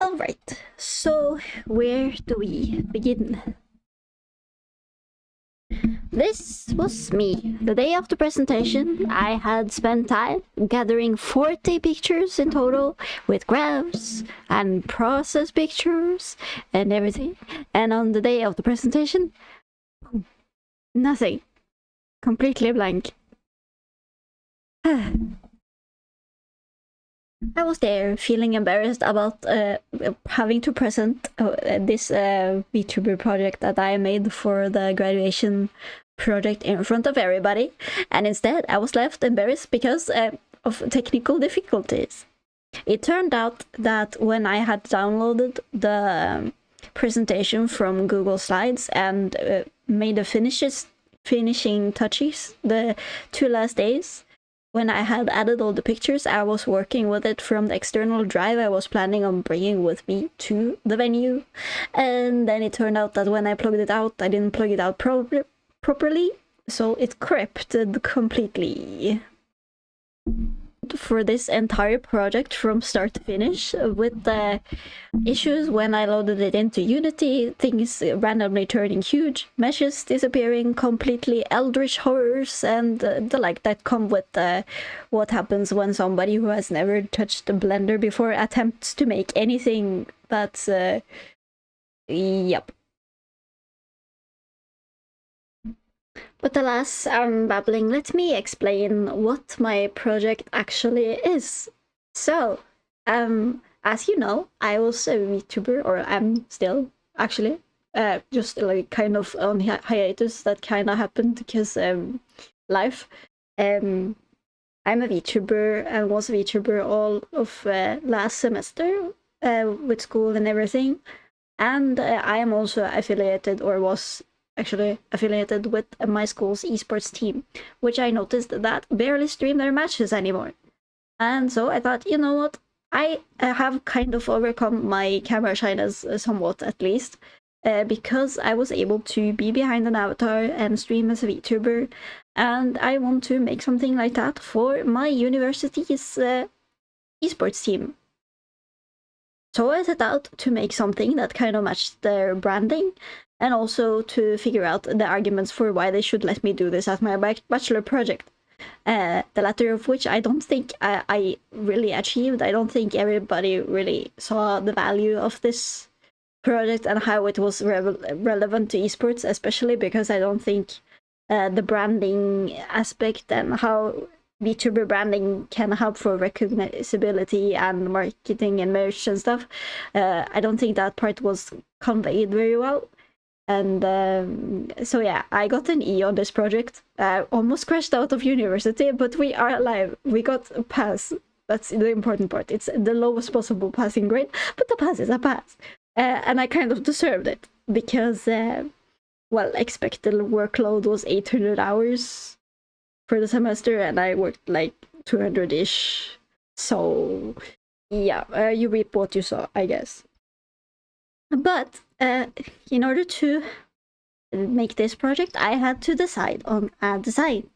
Alright, so where do we begin? This was me. The day of the presentation, I had spent time gathering 40 pictures in total with graphs and process pictures and everything. And on the day of the presentation, nothing. Completely blank. I was there feeling embarrassed about having to present this VTuber project that I made for the graduation project in front of everybody, and instead I was left embarrassed because of technical difficulties. It turned out that when I had downloaded the presentation from Google Slides and made the finishing touches the 2 last days, when I had added all the pictures, I was working with it from the external drive I was planning on bringing with me to the venue. And then it turned out that when I plugged it out, I didn't plug it out properly, so it corrupted completely. For this entire project from start to finish, with the issues when I loaded it into Unity, things randomly turning huge, meshes disappearing completely, eldritch horrors, and the like that come with what happens when somebody who has never touched a Blender before attempts to make anything that's yep. But alas, I'm babbling. Let me explain what my project actually is. So, as you know, I was a VTuber, or I'm still, actually. Just like kind of on hiatus. That kind of happened because life. I'm a VTuber and was a VTuber all of last semester with school and everything. And I am also affiliated, or was actually affiliated with my school's esports team, which I noticed that barely stream their matches anymore. And so I thought, you know what, I have kind of overcome my camera shyness somewhat, at least, because I was able to be behind an avatar and stream as a VTuber, and I want to make something like that for my university's esports team. So I set out to make something that kind of matched their branding, and also to figure out the arguments for why they should let me do this as my bachelor project. The latter of which I don't think I really achieved. I don't think everybody really saw the value of this project and how it was relevant to esports, especially because I don't think the branding aspect and how VTuber branding can help for recognizability and marketing and merch and stuff. I don't think that part was conveyed very well. And so yeah, I got an E on this project. Almost crashed out of university, but we are alive. We got a pass. That's the important part. It's the lowest possible passing grade, but the pass is a pass. And I kind of deserved it because, well, expected workload was 800 hours for the semester, and I worked like 200-ish. So yeah, you reap what you sow, I guess. But in order to make this project, I had to decide on a design.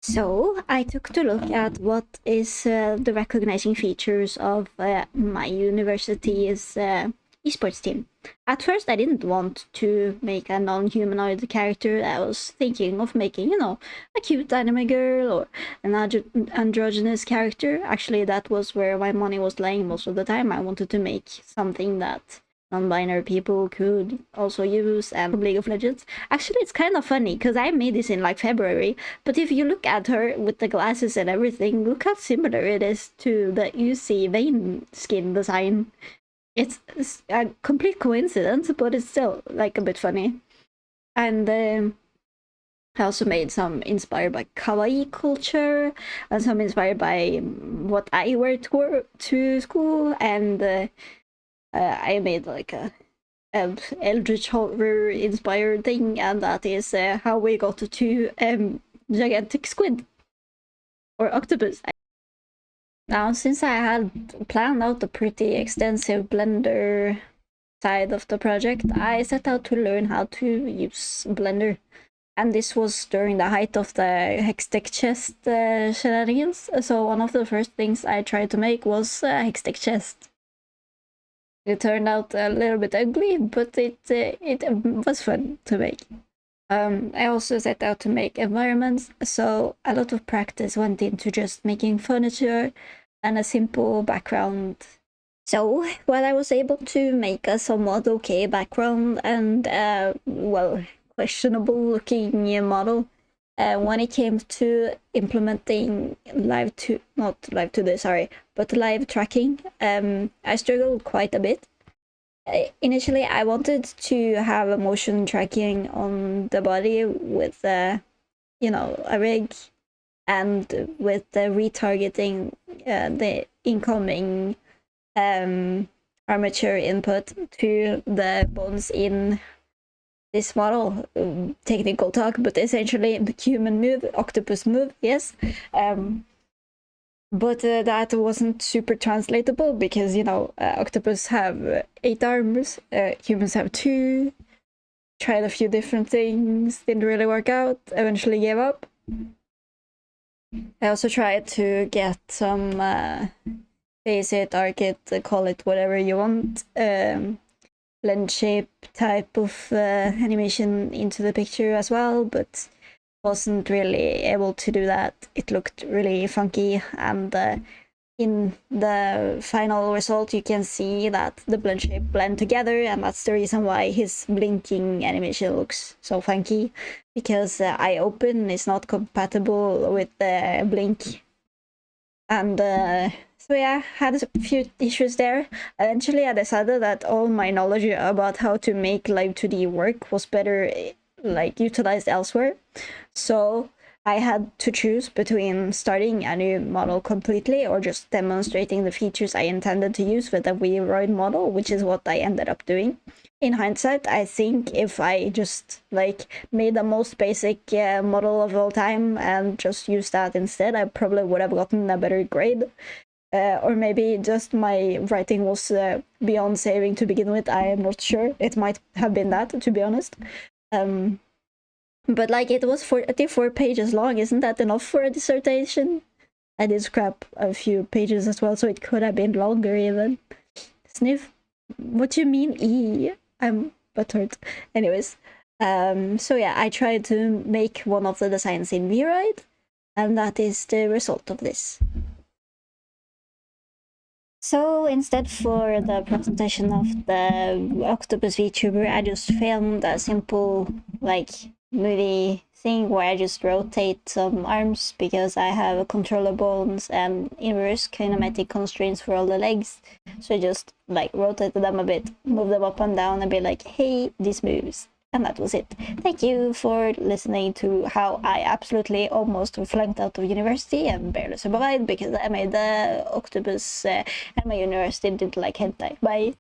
So I took to look at what is the recognizing features of my university's esports team. At first, I didn't want to make a non-humanoid character. I was thinking of making, you know, a cute anime girl or an androgynous character. Actually, that was where my money was laying most of the time. I wanted to make something that non-binary people could also use, and from League of Legends. Actually, it's kind of funny because I made this in like February, but if you look at her with the glasses and everything, look how similar it is to the UC Vayne skin design. It's a complete coincidence, but it's still like a bit funny. And I also made some inspired by kawaii culture, and some inspired by what I wear to school, and I made like a eldritch horror inspired thing, and that is how we got to gigantic squid or octopus. Now, since I had planned out a pretty extensive Blender side of the project, I set out to learn how to use Blender. And this was during the height of the hextech chest shenanigans. So one of the first things I tried to make was a hextech chest. It turned out a little bit ugly, but it was fun to make. I also set out to make environments, so a lot of practice went into just making furniture and a simple background. So, while I was able to make a somewhat okay background and well, questionable looking model, when it came to implementing live tracking, I struggled quite a bit. Initially, I wanted to have a motion tracking on the body with, a rig, and with the retargeting the incoming armature input to the bones in this model. Technical talk, but essentially human move, octopus move, yes. But that wasn't super translatable because, octopus have 8 arms, humans have 2. Tried a few different things, didn't really work out, eventually gave up. I also tried to get some face it, arc it, call it whatever you want, blend shape type of animation into the picture as well, but wasn't really able to do that. It looked really funky, and in the final result you can see that the blend shape blend together, and that's the reason why his blinking animation looks so funky, because eye open is not compatible with the blink. And so yeah, had a few issues there. Eventually I decided that all my knowledge about how to make Live 2D work was better utilized elsewhere. So I had to choose between starting a new model completely or just demonstrating the features I intended to use with a Vroid model, which is what I ended up doing. In hindsight, I think if I just made the most basic model of all time and just used that instead, I probably would have gotten a better grade. Or maybe just my writing was beyond saving to begin with. I am not sure. It might have been that, to be honest. But it was 44 pages long. Isn't that enough for a dissertation? I did scrap a few pages as well, so it could have been longer even. Sniff, what do you mean E? I'm butthurt. Anyways, so yeah, I tried to make one of the designs in Vroid, and that is the result of this. So instead, for the presentation of the Octopus VTuber, I just filmed a simple movie thing where I just rotate some arms because I have controller bones and inverse kinematic constraints for all the legs. So I just rotated them a bit, move them up and down, and be like, hey, this moves. And that was it. Thank you for listening to how I absolutely almost flunked out of university and barely survived because I made the octopus and my university didn't like hentai. Bye.